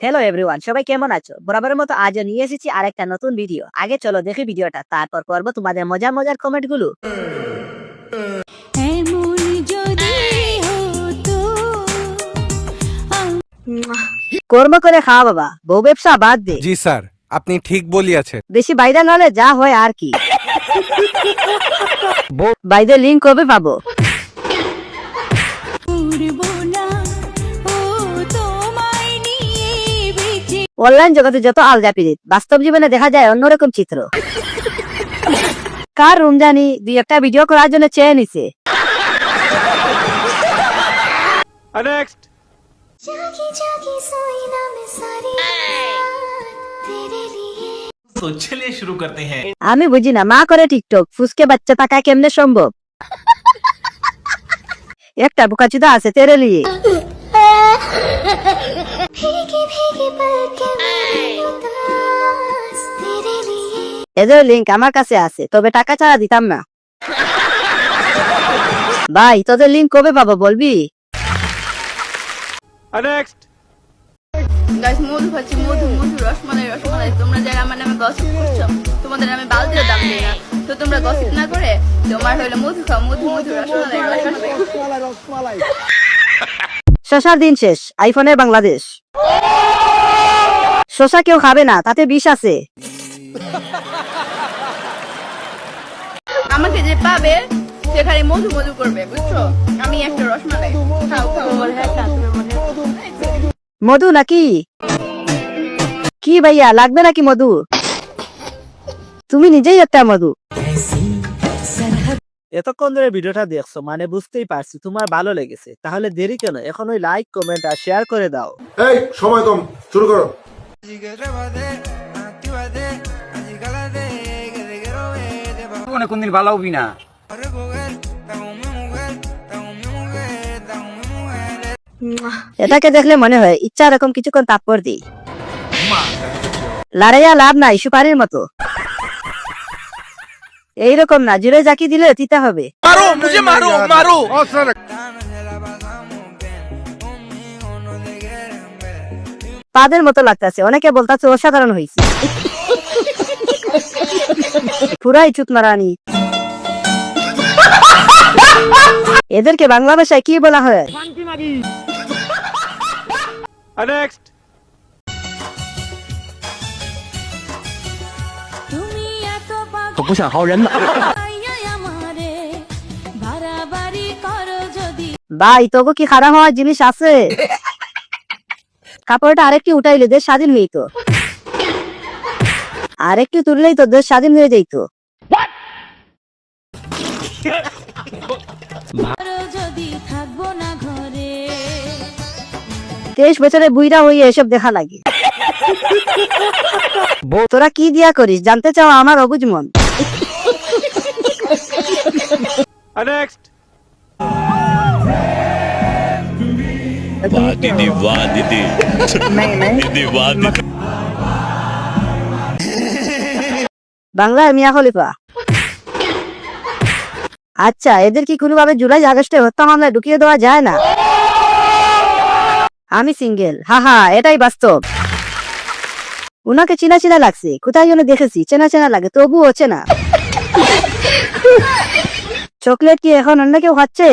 Hello everyone, সবাই কেমন আছো? বরাবরের মতো আজও নিয়ে এসেছি আরেকটা নতুন ভিডিও। আগে চলো দেখি ভিডিওটা, তারপর করবো তোমাদের মজার মজার কমেন্ট গুলো। কর্ম করে খাওয়া বাবা, বউ ব্যবসা বাদ দে। জি স্যার, আপনি ঠিক বলিয়াছেন। বেশি বাইরে নলে যা হয় আর কি। বাইরে লিঙ্ক কবে পাবো? অনলাইন জগতে যত আলজাপিরিত, বাস্তব জীবনে দেখা যায় অন্যরকম চিত্র। কার রুম জানি দুই একটা ভিডিও করার জন্য চেয়ে নিছে। तो चलिए शुरू करते हैं। আমি বুঝি না, মা করে টিকটক, ফুসকে বাচ্চা থাকা কেমনে সম্ভব? একটা বোকাচুদা আছে তেরে লিয়ে। এদের লিঙ্ক আমার কাছে আছে, তবে টাকা ছাড়া দিতাম না। ভাই তোদের লিঙ্ক কবে পাবো বলবি? গাইস, মধু খাচ্ছি, মধু মধু রসমালাই রসমালাই। তোমরা যারা আমার নামে গসিপ করছো, তোমাদের আমি বালতিতে দাম দিই না। তো তোমরা গসিপ না করে তোমার হলো মধু খাও, মধু মধু রসমালাই রসমালাই। শশার দিন শেষ, আইফোনের বাংলাদেশ। শশা কেউ খাবে না, তাতে বিষ আছে। আমাকে যে পাবে সে খালি মধু মধু করবে, বুঝছো? আমি একটা রসমালাই খাও খাও। মধু নাকি? কি ভাইয়া, লাগবে নাকি মধু? তুমি নিজেই একটা মধু। এতক্ষণ ধরে ভিডিওটা দেখছো মানে বুঝতেই পারছি তোমার ভালো লেগেছে, তাহলে দেরি কেন? এখন ওই লাইক কমেন্ট আর শেয়ার করে দাও। এই সময় কম, শুরু করো। কোনদিন ভালো হবি না। এটাকে দেখলে মনে হয় ইচ্ছা এরকম কিছুক্ষণ তাৎপর দিই। লাড়াইয়া লাভ নাই, সুপারির মতো। এইরকম না, জুড়ে জাকি দিলে দিতে হবে। মারো মুঝে, মারো মারো। পাদের মতো লাগতেছে, অনেকে বলতেছে অসাধারণ হয়েছে। পুরাই চুত মারানি। এদেরকে বাংলা ভাষায় কি বলা হয়? ভাই তবু কি খারাপ হওয়ার জিনিস আছে? কাপড়টা আরেকটি উঠাইলে দেশ স্বাধীন হইতো, আরেকটু তুললেই তো দেশ স্বাধীন হয়ে যাইতো। তেইশ বছরে বুইরা হইয়ে এসব দেখা লাগে। তোরা কি দিয়া করিস জানতে চাও আমার অবুঝ মন। दीदी वाह दीदी दीदी वाह दीदी। বাংলার মিয়া খলিফা। আচ্ছা, এদের কি কোনোভাবে জুলাই আগস্টে হত্যা মামলায় ঢুকিয়ে দেওয়া যায় না? আমি সিঙ্গেল, হাহা, এটাই বাস্তব। উনাকে চেনা চেনা লাগছে, কোথায় যেন দেখেছি, চেনা চেনা লাগে, তবুও চেনা। চকলেট কি এখন অন্য কেউ খাচ্ছে?